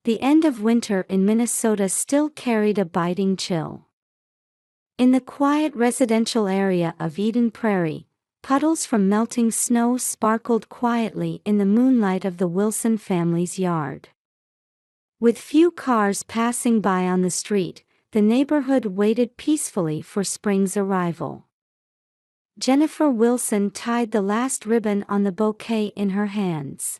The end of winter in Minnesota still carried a biting chill. In the quiet residential area of Eden Prairie, puddles from melting snow sparkled quietly in the moonlight of the Wilson family's yard. With few cars passing by on the street, the neighborhood waited peacefully for spring's arrival. Jennifer Wilson tied the last ribbon on the bouquet in her hands.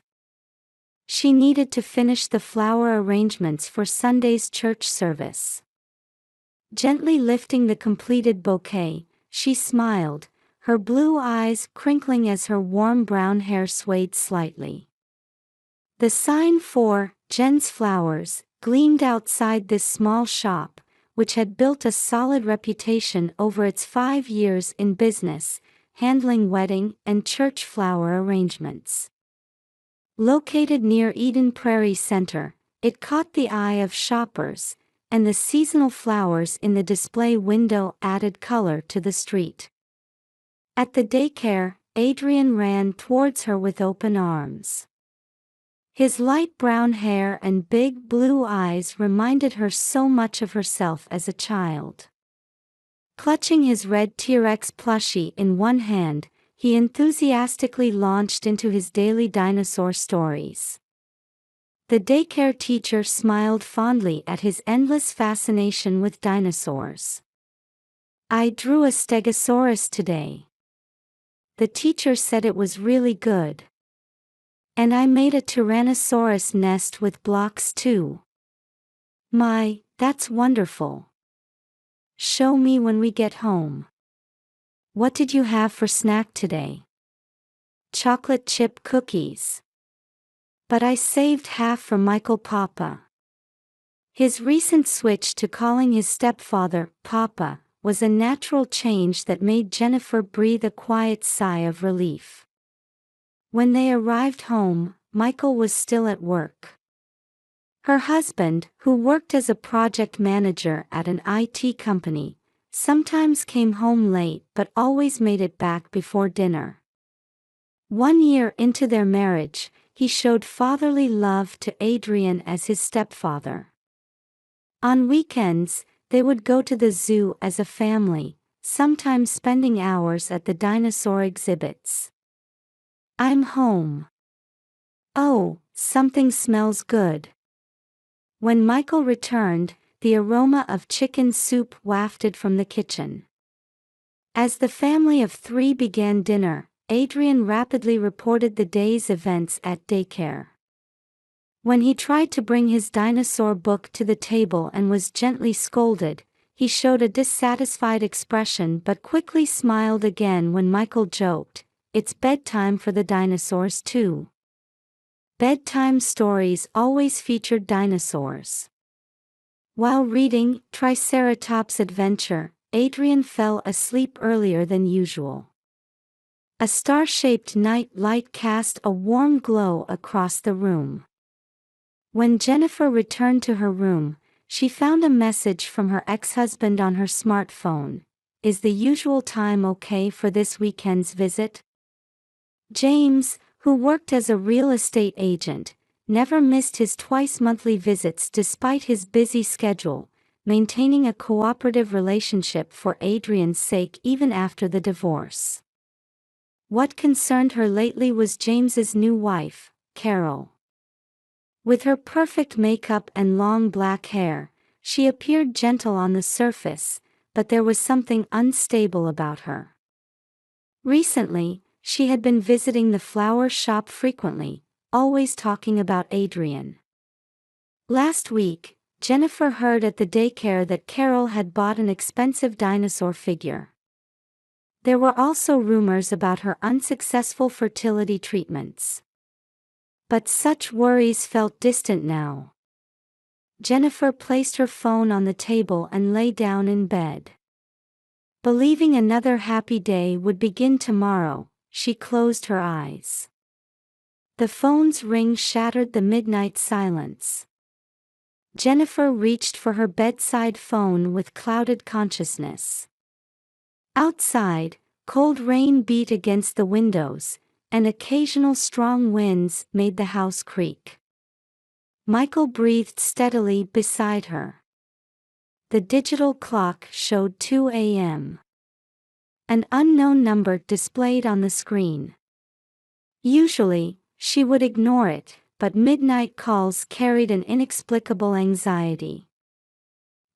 She needed to finish the flower arrangements for Sunday's church service. Gently lifting the completed bouquet, she smiled, her blue eyes crinkling as her warm brown hair swayed slightly. The sign for Jen's Flowers gleamed outside this small shop, which had built a solid reputation over its 5 years in business, handling wedding and church flower arrangements. Located near Eden Prairie Center, it caught the eye of shoppers, and the seasonal flowers in the display window added color to the street. At the daycare, Adrian ran towards her with open arms. His light brown hair and big blue eyes reminded her so much of herself as a child. Clutching his red T-Rex plushie in one hand, he enthusiastically launched into his daily dinosaur stories. The daycare teacher smiled fondly at his endless fascination with dinosaurs. "I drew a stegosaurus today. The teacher said it was really good. And I made a Tyrannosaurus nest with blocks too. My, that's wonderful. Show me when we get home. What did you have for snack today?" "Chocolate chip cookies. But I saved half for Michael Papa." His recent switch to calling his stepfather Papa was a natural change that made Jennifer breathe a quiet sigh of relief. When they arrived home, Michael was still at work. Her husband, who worked as a project manager at an IT company, sometimes came home late but always made it back before dinner. 1 year into their marriage, he showed fatherly love to Adrian as his stepfather. On weekends, they would go to the zoo as a family, sometimes spending hours at the dinosaur exhibits. "I'm home. Oh, something smells good." When Michael returned, the aroma of chicken soup wafted from the kitchen. As the family of 3 began dinner, Adrian rapidly reported the day's events at daycare. When he tried to bring his dinosaur book to the table and was gently scolded, he showed a dissatisfied expression but quickly smiled again when Michael joked, "It's bedtime for the dinosaurs too." Bedtime stories always featured dinosaurs. While reading Triceratops Adventure, Adrian fell asleep earlier than usual. A star-shaped night light cast a warm glow across the room. When Jennifer returned to her room, she found a message from her ex-husband on her smartphone. "Is the usual time okay for this weekend's visit?" James, who worked as a real estate agent, never missed his twice-monthly visits despite his busy schedule, maintaining a cooperative relationship for Adrian's sake even after the divorce. What concerned her lately was James's new wife, Carol. With her perfect makeup and long black hair, she appeared gentle on the surface, but there was something unstable about her. Recently, she had been visiting the flower shop frequently, always talking about Adrian. Last week, Jennifer heard at the daycare that Carol had bought an expensive dinosaur figure. There were also rumors about her unsuccessful fertility treatments. But such worries felt distant now. Jennifer placed her phone on the table and lay down in bed. Believing another happy day would begin tomorrow, she closed her eyes. The phone's ring shattered the midnight silence. Jennifer reached for her bedside phone with clouded consciousness. Outside, cold rain beat against the windows, and occasional strong winds made the house creak. Michael breathed steadily beside her. The digital clock showed 2 a.m. An unknown number displayed on the screen. Usually, she would ignore it, but midnight calls carried an inexplicable anxiety.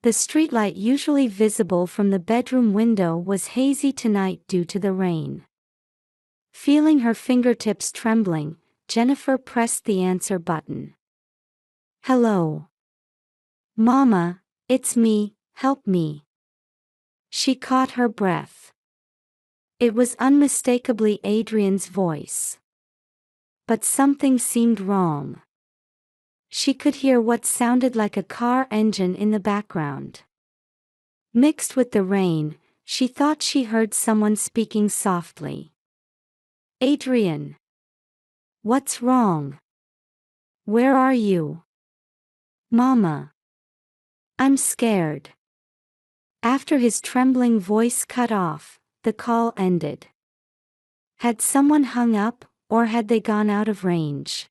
The streetlight usually visible from the bedroom window was hazy tonight due to the rain. Feeling her fingertips trembling, Jennifer pressed the answer button. "Hello. Mama, it's me, help me." She caught her breath. It was unmistakably Adrian's voice. But something seemed wrong. She could hear what sounded like a car engine in the background. Mixed with the rain, she thought she heard someone speaking softly. "Adrian. What's wrong? Where are you?" "Mama. I'm scared." After his trembling voice cut off, the call ended. Had someone hung up, or had they gone out of range?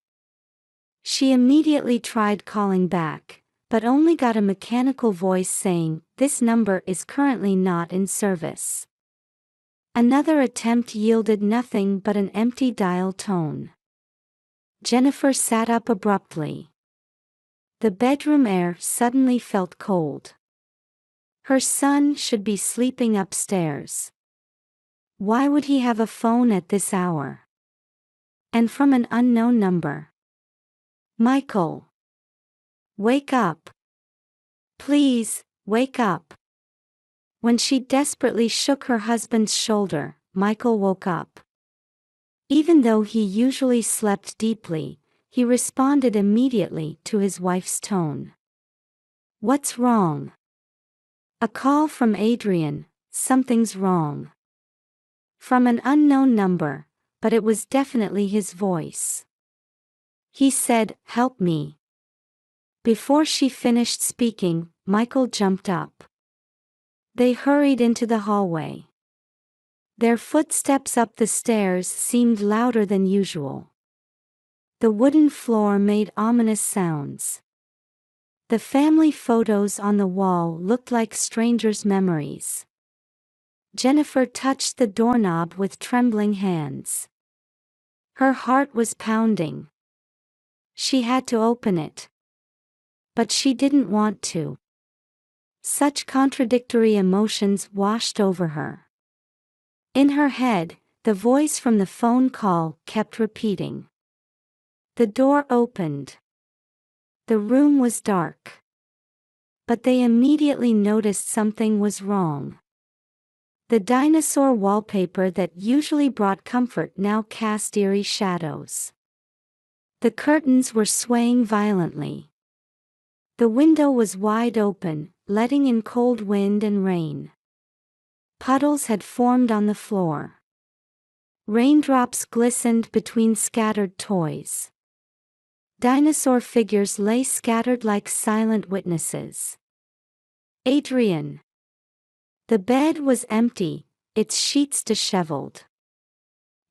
She immediately tried calling back, but only got a mechanical voice saying, "This number is currently not in service." Another attempt yielded nothing but an empty dial tone. Jennifer sat up abruptly. The bedroom air suddenly felt cold. Her son should be sleeping upstairs. Why would he have a phone at this hour? And from an unknown number. "Michael. Wake up. Please, wake up." When she desperately shook her husband's shoulder, Michael woke up. Even though he usually slept deeply, he responded immediately to his wife's tone. "What's wrong?" "A call from Adrian, something's wrong." From an unknown number, but it was definitely his voice. He said, "Help me." Before she finished speaking, Michael jumped up. They hurried into the hallway. Their footsteps up the stairs seemed louder than usual. The wooden floor made ominous sounds. The family photos on the wall looked like strangers' memories. Jennifer touched the doorknob with trembling hands. Her heart was pounding. She had to open it. But she didn't want to. Such contradictory emotions washed over her. In her head, the voice from the phone call kept repeating. The door opened. The room was dark. But they immediately noticed something was wrong. The dinosaur wallpaper that usually brought comfort now cast eerie shadows. The curtains were swaying violently. The window was wide open, letting in cold wind and rain. Puddles had formed on the floor. Raindrops glistened between scattered toys. Dinosaur figures lay scattered like silent witnesses. "Adrian." The bed was empty, its sheets disheveled.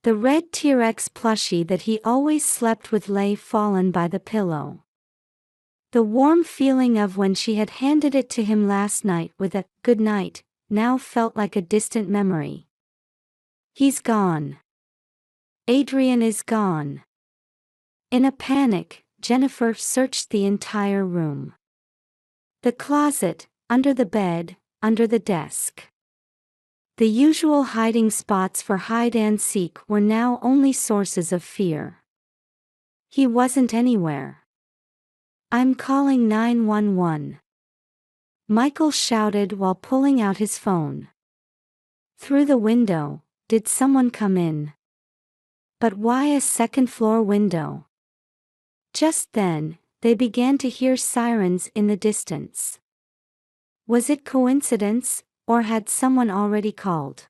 The red T-Rex plushie that he always slept with lay fallen by the pillow. The warm feeling of when she had handed it to him last night with a "good night" now felt like a distant memory. He's gone. Adrian is gone. In a panic, Jennifer searched the entire room. The closet, under the bed, under the desk. The usual hiding spots for hide and seek were now only sources of fear. He wasn't anywhere. "I'm calling 911. Michael shouted while pulling out his phone. Through the window, did someone come in? But why a second-floor window? Just then, they began to hear sirens in the distance. Was it coincidence, or had someone already called?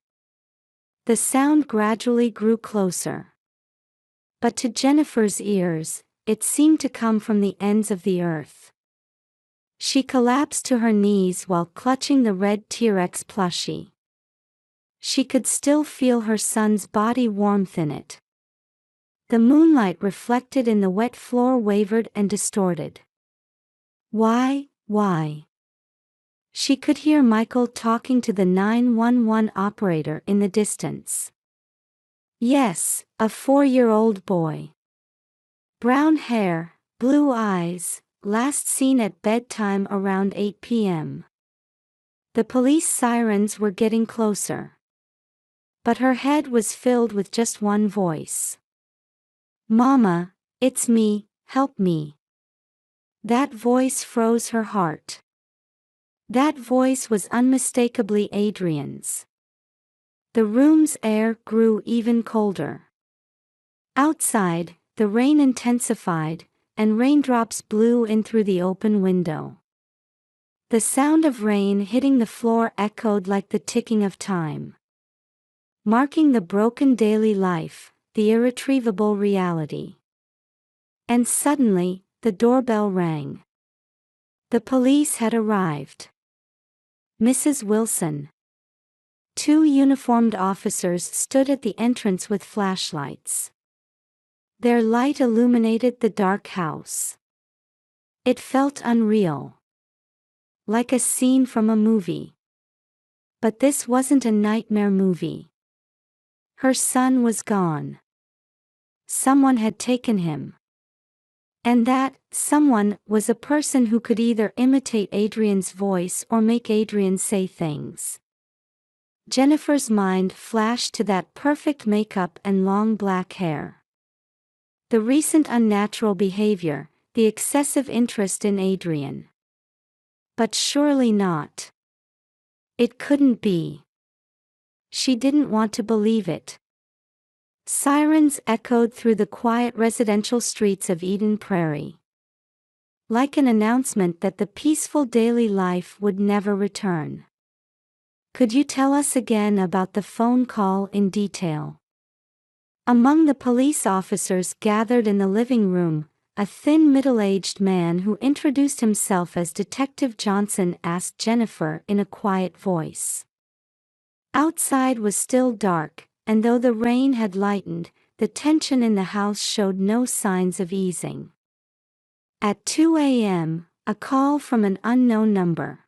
The sound gradually grew closer. But to Jennifer's ears, it seemed to come from the ends of the earth. She collapsed to her knees while clutching the red T-Rex plushie. She could still feel her son's body warmth in it. The moonlight reflected in the wet floor wavered and distorted. Why? She could hear Michael talking to the 911 operator in the distance. Yes, a 4-year-old boy. Brown hair, blue eyes, last seen at bedtime around 8 p.m. The police sirens were getting closer. But her head was filled with just one voice. Mama, it's me, help me. That voice froze her heart. That voice was unmistakably Adrian's. The room's air grew even colder. Outside, the rain intensified, and raindrops blew in through the open window. The sound of rain hitting the floor echoed like the ticking of time. Marking the broken daily life, the irretrievable reality. And suddenly, the doorbell rang. The police had arrived. Mrs. Wilson. 2 uniformed officers stood at the entrance with flashlights. Their light illuminated the dark house. It felt unreal. Like a scene from a movie. But this wasn't a nightmare movie. Her son was gone. Someone had taken him. And that someone was a person who could either imitate Adrian's voice or make Adrian say things. Jennifer's mind flashed to that perfect makeup and long black hair. The recent unnatural behavior, the excessive interest in Adrian. But surely not. It couldn't be. She didn't want to believe it. Sirens echoed through the quiet residential streets of Eden Prairie. Like an announcement that the peaceful daily life would never return. Could you tell us again about the phone call in detail? Among the police officers gathered in the living room, a thin middle-aged man who introduced himself as Detective Johnson asked Jennifer in a quiet voice. Outside was still dark, and though the rain had lightened, the tension in the house showed no signs of easing. At 2 a.m., a call from an unknown number.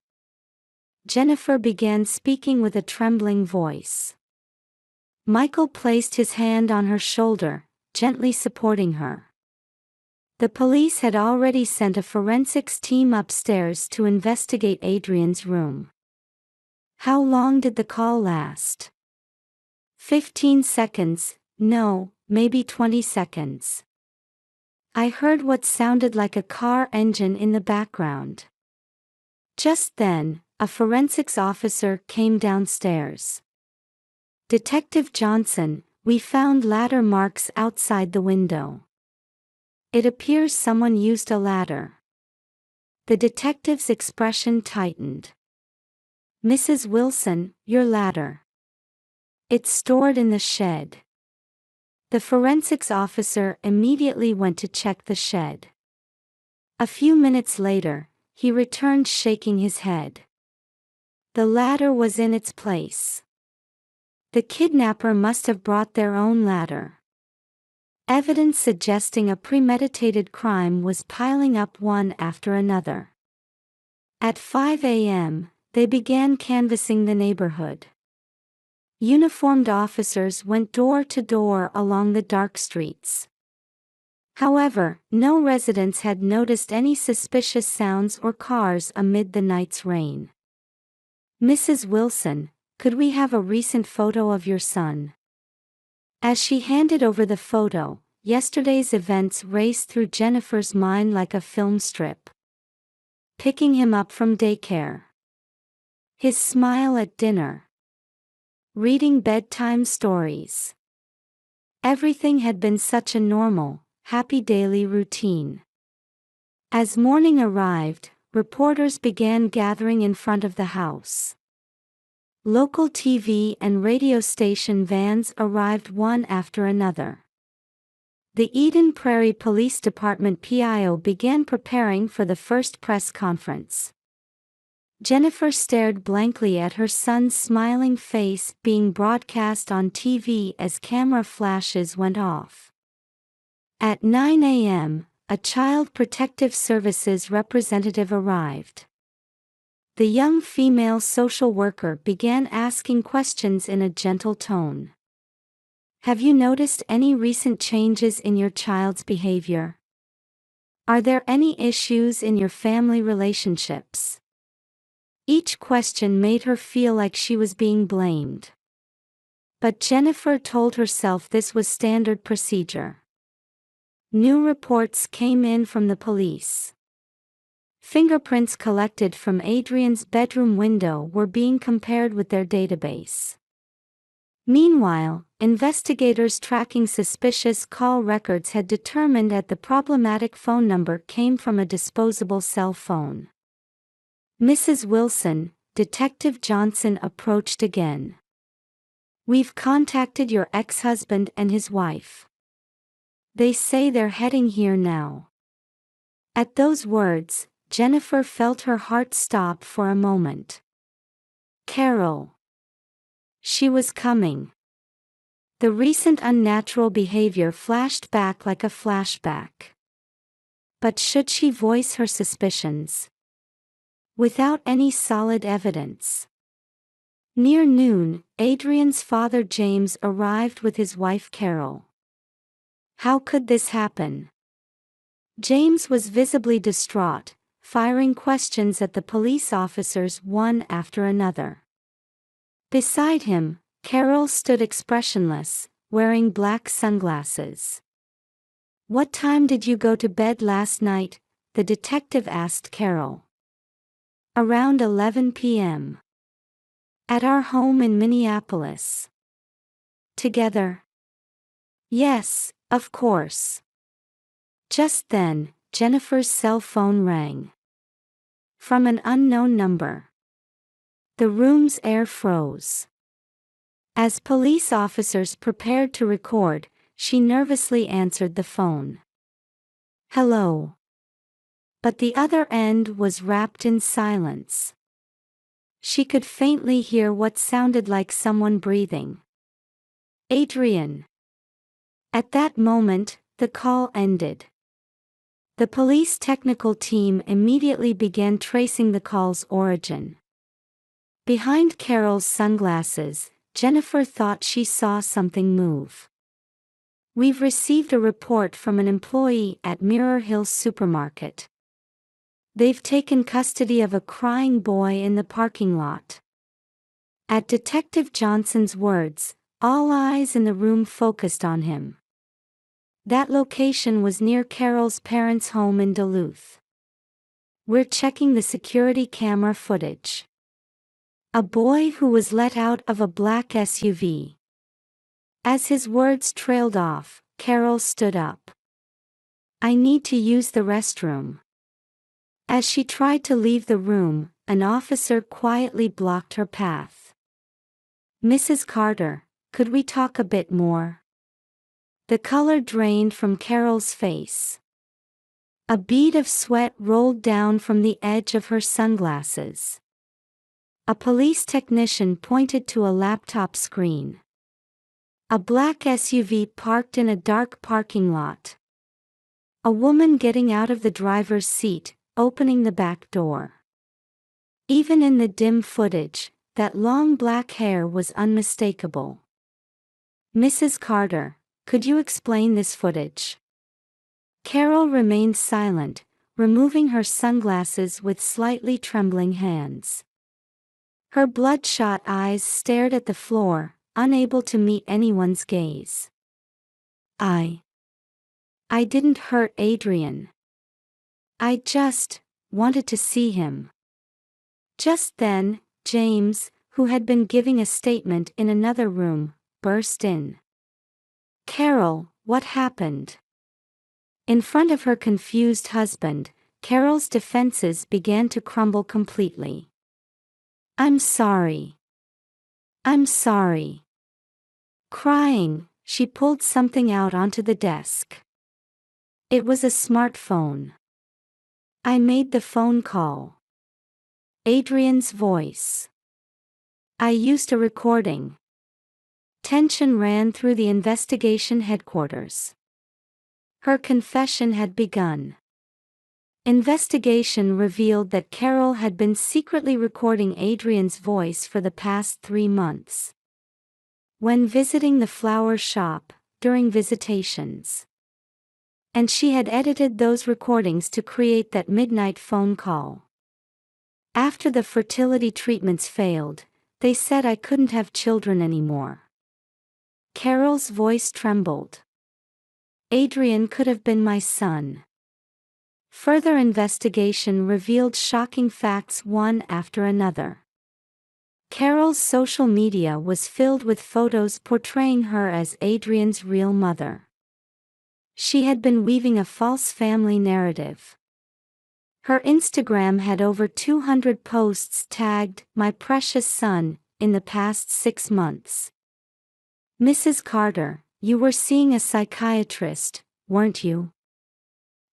Jennifer began speaking with a trembling voice. Michael placed his hand on her shoulder, gently supporting her. The police had already sent a forensics team upstairs to investigate Adrian's room. How long did the call last? 15 seconds, no, maybe 20 seconds. I heard what sounded like a car engine in the background. Just then, a forensics officer came downstairs. Detective Johnson, we found ladder marks outside the window. It appears someone used a ladder. The detective's expression tightened. Mrs. Wilson, your ladder. It's stored in the shed. The forensics officer immediately went to check the shed. A few minutes later, he returned shaking his head. The ladder was in its place. The kidnapper must have brought their own ladder. Evidence suggesting a premeditated crime was piling up one after another. At 5 a.m., they began canvassing the neighborhood. Uniformed officers went door to door along the dark streets. However, no residents had noticed any suspicious sounds or cars amid the night's rain. Mrs. Wilson, could we have a recent photo of your son? As she handed over the photo, yesterday's events raced through Jennifer's mind like a film strip. Picking him up from daycare. His smile at dinner. Reading bedtime stories. Everything had been such a normal, happy daily routine. As morning arrived, reporters began gathering in front of the house. Local TV and radio station vans arrived one after another. The Eden Prairie Police Department PIO began preparing for the first press conference. Jennifer stared blankly at her son's smiling face being broadcast on TV as camera flashes went off. At 9 a.m., a Child Protective Services representative arrived. The young female social worker began asking questions in a gentle tone. Have you noticed any recent changes in your child's behavior? Are there any issues in your family relationships? Each question made her feel like she was being blamed. But Jennifer told herself this was standard procedure. New reports came in from the police. Fingerprints collected from Adrian's bedroom window were being compared with their database. Meanwhile, investigators tracking suspicious call records had determined that the problematic phone number came from a disposable cell phone. Mrs. Wilson, Detective Johnson approached again. We've contacted your ex-husband and his wife. They say they're heading here now. At those words, Jennifer felt her heart stop for a moment. Carol. She was coming. The recent unnatural behavior flashed back like a flashback. But should she voice her suspicions? Without any solid evidence. Near noon, Adrian's father James arrived with his wife Carol. How could this happen? James was visibly distraught, firing questions at the police officers one after another. Beside him, Carol stood expressionless, wearing black sunglasses. What time did you go to bed last night? The detective asked Carol. Around 11 p.m. At our home in Minneapolis. Together? Yes, of course. Just then, Jennifer's cell phone rang. From an unknown number. The room's air froze. As police officers prepared to record, she nervously answered the phone. Hello. But the other end was wrapped in silence. She could faintly hear what sounded like someone breathing. Adrian. At that moment, the call ended. The police technical team immediately began tracing the call's origin. Behind Carol's sunglasses, Jennifer thought she saw something move. We've received a report from an employee at Mirror Hills Supermarket. They've taken custody of a crying boy in the parking lot. At Detective Johnson's words, all eyes in the room focused on him. That location was near Carol's parents' home in Duluth. We're checking the security camera footage. A boy who was let out of a black SUV. As his words trailed off, Carol stood up. I need to use the restroom. As she tried to leave the room, an officer quietly blocked her path. Mrs. Carter, could we talk a bit more? The color drained from Carol's face. A bead of sweat rolled down from the edge of her sunglasses. A police technician pointed to a laptop screen. A black SUV parked in a dark parking lot. A woman getting out of the driver's seat, opening the back door. Even in the dim footage, that long black hair was unmistakable. Mrs. Carter, could you explain this footage? Carol remained silent, removing her sunglasses with slightly trembling hands. Her bloodshot eyes stared at the floor, unable to meet anyone's gaze. I didn't hurt Adrian. I just wanted to see him. Just then, James, who had been giving a statement in another room, burst in. Carol, what happened? In front of her confused husband, Carol's defenses began to crumble completely. I'm sorry. I'm sorry. Crying, she pulled something out onto the desk. It was a smartphone. I made the phone call. Adrian's voice. I used a recording. Tension ran through the investigation headquarters. Her confession had begun. Investigation revealed that Carol had been secretly recording Adrian's voice for the past 3 months. When visiting the flower shop, during visitations. And she had edited those recordings to create that midnight phone call. After the fertility treatments failed, they said I couldn't have children anymore. Carol's voice trembled. Adrian could have been my son. Further investigation revealed shocking facts one after another. Carol's social media was filled with photos portraying her as Adrian's real mother. She had been weaving a false family narrative. Her Instagram had over 200 posts tagged, "My precious son," in the past 6 months. "Mrs. Carter, you were seeing a psychiatrist, weren't you?"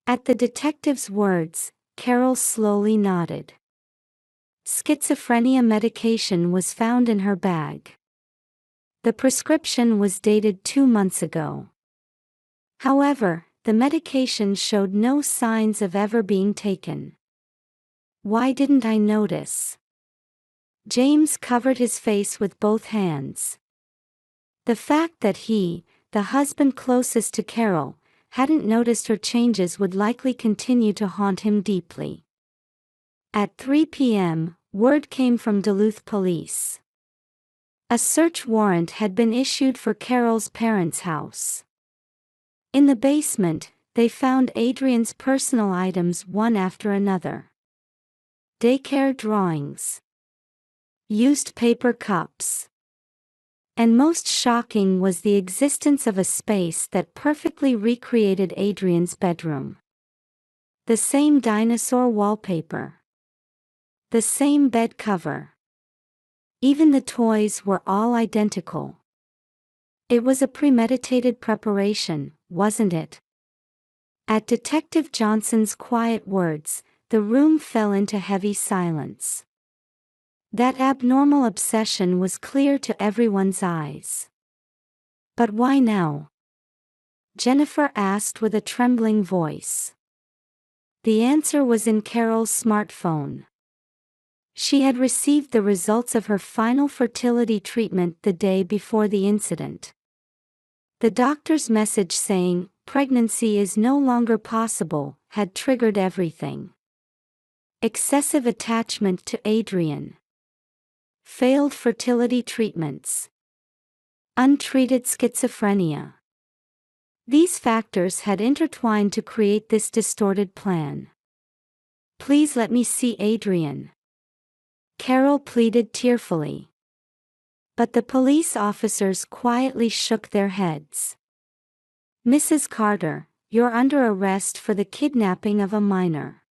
At the detective's words, Carol slowly nodded. Schizophrenia medication was found in her bag. The prescription was dated 2 months ago. However, the medication showed no signs of ever being taken. Why didn't I notice? James covered his face with both hands. The fact that he, the husband closest to Carol, hadn't noticed her changes would likely continue to haunt him deeply. At 3 p.m., word came from Duluth police. A search warrant had been issued for Carol's parents' house. In the basement, they found Adrian's personal items one after another. Daycare drawings. Used paper cups. And most shocking was the existence of a space that perfectly recreated Adrian's bedroom. The same dinosaur wallpaper. The same bed cover. Even the toys were all identical. It was a premeditated preparation, wasn't it? At Detective Johnson's quiet words, the room fell into heavy silence. That abnormal obsession was clear to everyone's eyes. "But why now?" Jennifer asked with a trembling voice. The answer was in Carol's smartphone. She had received the results of her final fertility treatment the day before the incident. The doctor's message saying, "Pregnancy is no longer possible," had triggered everything. Excessive attachment to Adrian. Failed fertility treatments. Untreated schizophrenia. These factors had intertwined to create this distorted plan. "Please let me see Adrian," Carol pleaded tearfully. But the police officers quietly shook their heads. "Mrs. Carter, you're under arrest for the kidnapping of a minor."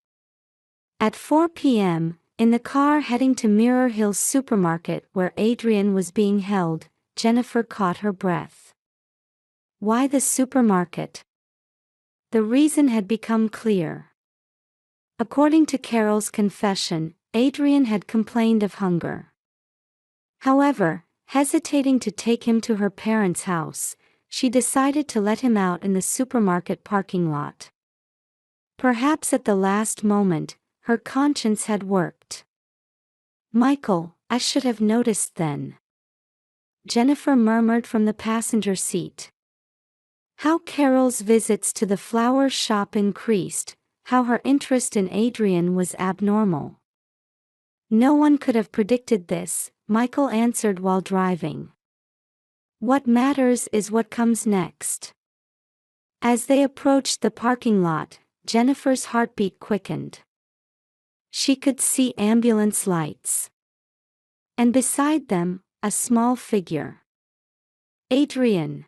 At 4 p.m., in the car heading to Mirror Hills supermarket where Adrian was being held, Jennifer caught her breath. Why the supermarket? The reason had become clear. According to Carol's confession, Adrian had complained of hunger. However, hesitating to take him to her parents' house, she decided to let him out in the supermarket parking lot. Perhaps at the last moment, her conscience had worked. "Michael, I should have noticed then," Jennifer murmured from the passenger seat. How Carol's visits to the flower shop increased, how her interest in Adrian was abnormal. "No one could have predicted this," Michael answered while driving. "What matters is what comes next." As they approached the parking lot, Jennifer's heartbeat quickened. She could see ambulance lights. And beside them, a small figure. Adrian.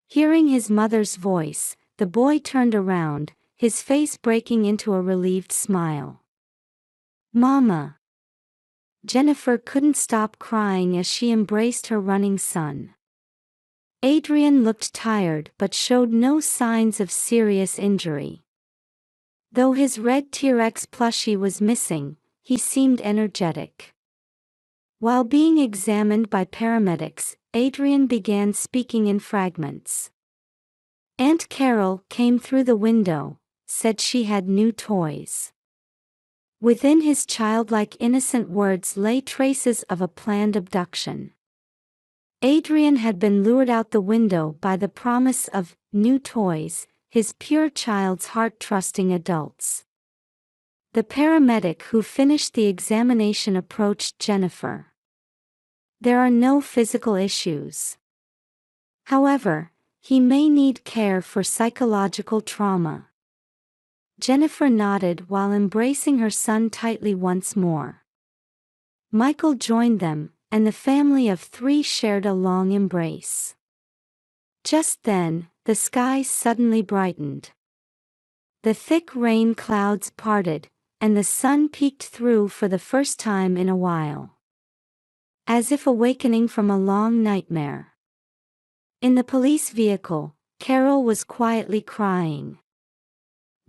Hearing his mother's voice, the boy turned around, his face breaking into a relieved smile. "Mama." Jennifer couldn't stop crying as she embraced her running son. Adrian looked tired but showed no signs of serious injury. Though his red T-Rex plushie was missing, he seemed energetic. While being examined by paramedics, Adrian began speaking in fragments. Aunt Carol came through the window, said she had new toys. Within his childlike innocent words lay traces of a planned abduction. Adrian had been lured out the window by the promise of new toys, his pure child's heart trusting adults. The paramedic who finished the examination approached Jennifer. There are no physical issues. However, he may need care for psychological trauma. Jennifer nodded while embracing her son tightly once more. Michael joined them, and the family of 3 shared a long embrace. Just then, the sky suddenly brightened. The thick rain clouds parted, and the sun peeked through for the first time in a while. As if awakening from a long nightmare. In the police vehicle, Carol was quietly crying.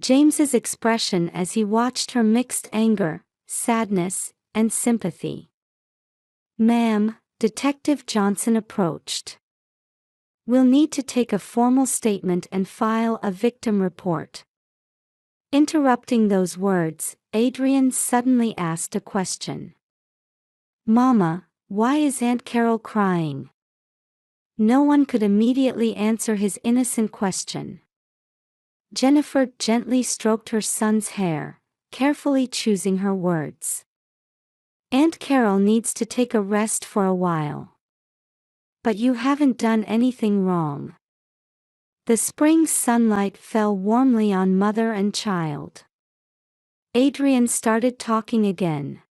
James's expression as he watched her mixed anger, sadness, and sympathy. "Ma'am," Detective Johnson approached. "We'll need to take a formal statement and file a victim report." Interrupting those words, Adrian suddenly asked a question. "Mama, why is Aunt Carol crying?" No one could immediately answer his innocent question. Jennifer gently stroked her son's hair, carefully choosing her words. "Aunt Carol needs to take a rest for a while. But you haven't done anything wrong." The spring sunlight fell warmly on mother and child. Adrian started talking again.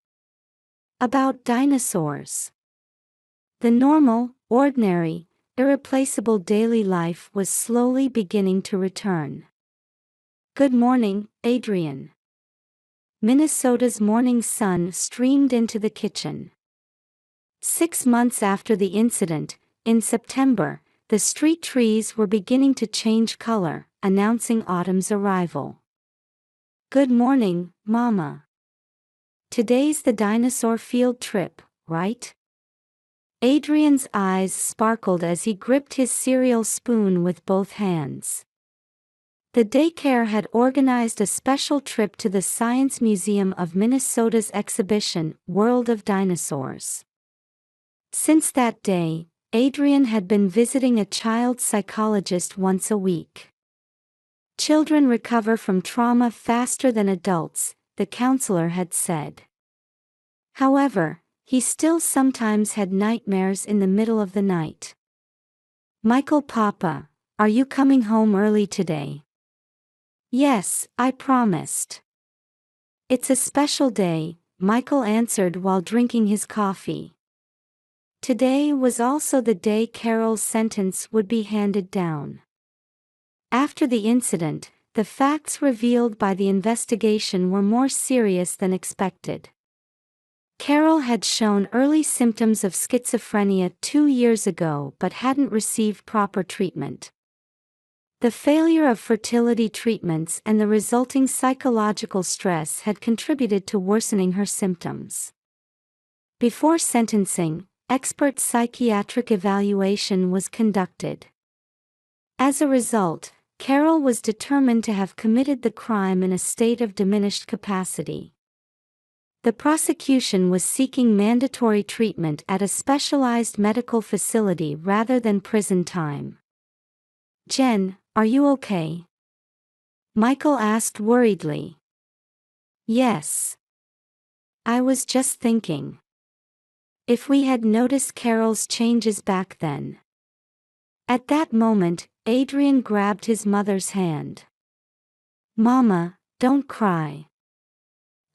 About dinosaurs. The normal, ordinary, irreplaceable daily life was slowly beginning to return. "Good morning, Adrian." Minnesota's morning sun streamed into the kitchen. 6 months after the incident, in September, the street trees were beginning to change color, announcing autumn's arrival. "Good morning, Mama. Today's the dinosaur field trip, right?" Adrian's eyes sparkled as he gripped his cereal spoon with both hands. The daycare had organized a special trip to the Science Museum of Minnesota's exhibition, World of Dinosaurs. Since that day, Adrian had been visiting a child psychologist once a week. "Children recover from trauma faster than adults," the counselor had said. However, he still sometimes had nightmares in the middle of the night. "Michael Papa, are you coming home early today?" "Yes, I promised." "It's a special day," Michael answered while drinking his coffee. Today was also the day Carol's sentence would be handed down. After the incident, the facts revealed by the investigation were more serious than expected. Carol had shown early symptoms of schizophrenia 2 years ago but hadn't received proper treatment. The failure of fertility treatments and the resulting psychological stress had contributed to worsening her symptoms. Before sentencing, expert psychiatric evaluation was conducted. As a result, Carol was determined to have committed the crime in a state of diminished capacity. The prosecution was seeking mandatory treatment at a specialized medical facility rather than prison time. "Jen, are you okay?" Michael asked worriedly. "Yes. I was just thinking. If we had noticed Carol's changes back then." At that moment, Adrian grabbed his mother's hand. "Mama, don't cry."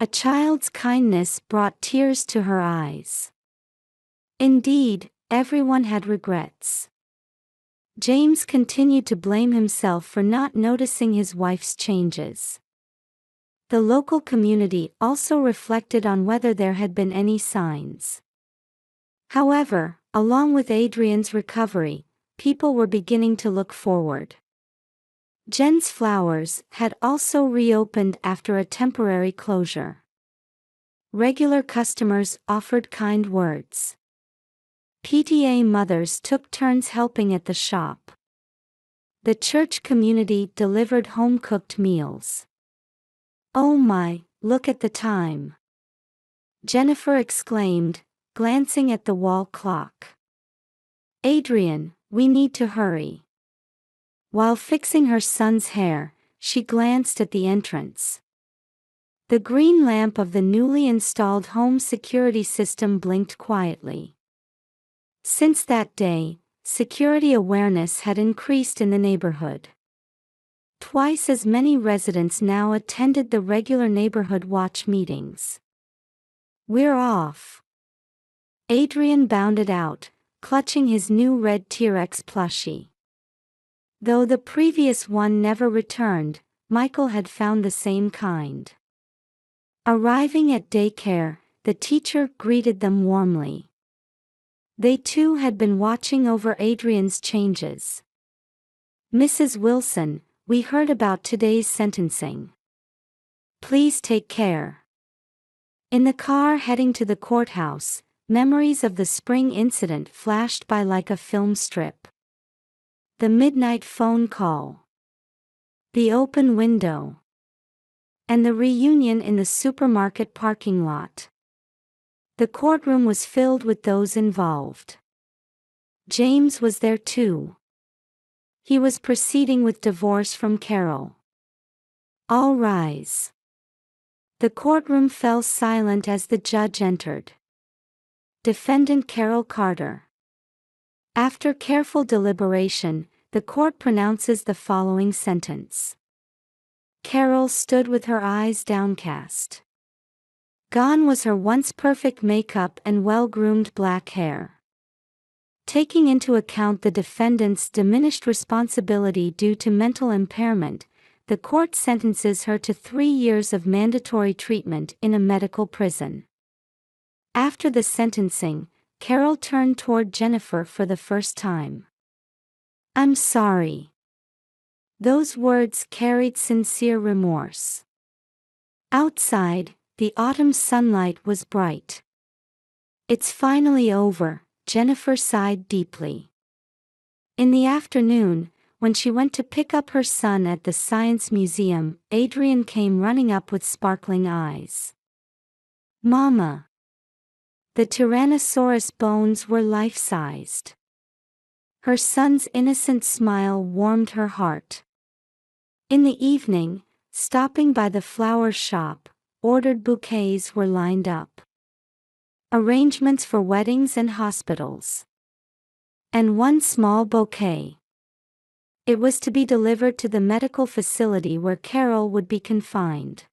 A child's kindness brought tears to her eyes. Indeed, everyone had regrets. James continued to blame himself for not noticing his wife's changes. The local community also reflected on whether there had been any signs. However, along with Adrian's recovery, people were beginning to look forward. Jen's Flowers had also reopened after a temporary closure. Regular customers offered kind words. PTA mothers took turns helping at the shop. The church community delivered home-cooked meals. "Oh my, look at the time!" Jennifer exclaimed, glancing at the wall clock. "Adrian, we need to hurry." While fixing her son's hair, she glanced at the entrance. The green lamp of the newly installed home security system blinked quietly. Since that day, security awareness had increased in the neighborhood. Twice as many residents now attended the regular neighborhood watch meetings. "We're off." Adrian bounded out, clutching his new red T-Rex plushie. Though the previous one never returned, Michael had found the same kind. Arriving at daycare, the teacher greeted them warmly. They too had been watching over Adrian's changes. "Mrs. Wilson, we heard about today's sentencing. Please take care." In the car heading to the courthouse, memories of the spring incident flashed by like a film strip. The midnight phone call, the open window, and the reunion in the supermarket parking lot. The courtroom was filled with those involved. James was there too. He was proceeding with divorce from Carol. "All rise." The courtroom fell silent as the judge entered. Defendant Carol Carter. After careful deliberation, the court pronounces the following sentence. Carol stood with her eyes downcast. Gone was her once perfect makeup and well-groomed black hair. Taking into account the defendant's diminished responsibility due to mental impairment, the court sentences her to 3 years of mandatory treatment in a medical prison. After the sentencing, Carol turned toward Jennifer for the first time. "I'm sorry." Those words carried sincere remorse. Outside, the autumn sunlight was bright. "It's finally over," Jennifer sighed deeply. In the afternoon, when she went to pick up her son at the Science Museum, Adrian came running up with sparkling eyes. "Mama." The Tyrannosaurus bones were life-sized. Her son's innocent smile warmed her heart. In the evening, stopping by the flower shop, ordered bouquets were lined up. Arrangements for weddings and hospitals. And one small bouquet. It was to be delivered to the medical facility where Carol would be confined.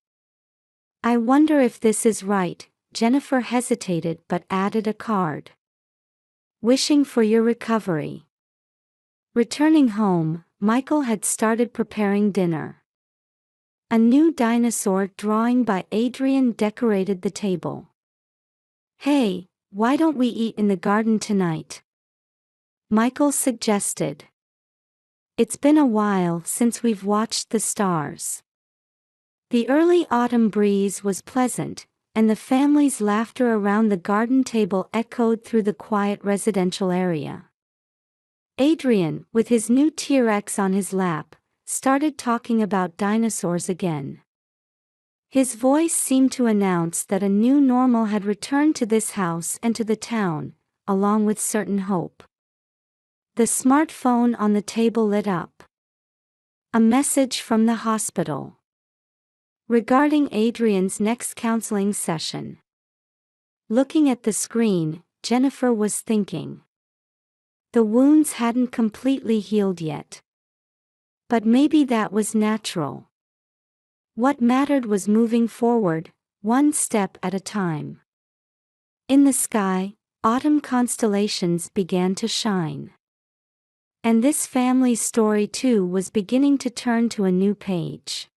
"I wonder if this is right," Jennifer hesitated but added a card. "Wishing for your recovery." Returning home, Michael had started preparing dinner. A new dinosaur drawing by Adrian decorated the table. "Hey, why don't we eat in the garden tonight?" Michael suggested. "It's been a while since we've watched the stars." The early autumn breeze was pleasant, and the family's laughter around the garden table echoed through the quiet residential area. Adrian, with his new T-Rex on his lap, started talking about dinosaurs again. His voice seemed to announce that a new normal had returned to this house and to the town, along with certain hope. The smartphone on the table lit up. A message from the hospital. Regarding Adrian's next counseling session. Looking at the screen, Jennifer was thinking. The wounds hadn't completely healed yet. But maybe that was natural. What mattered was moving forward, one step at a time. In the sky, autumn constellations began to shine. And this family's story too was beginning to turn to a new page.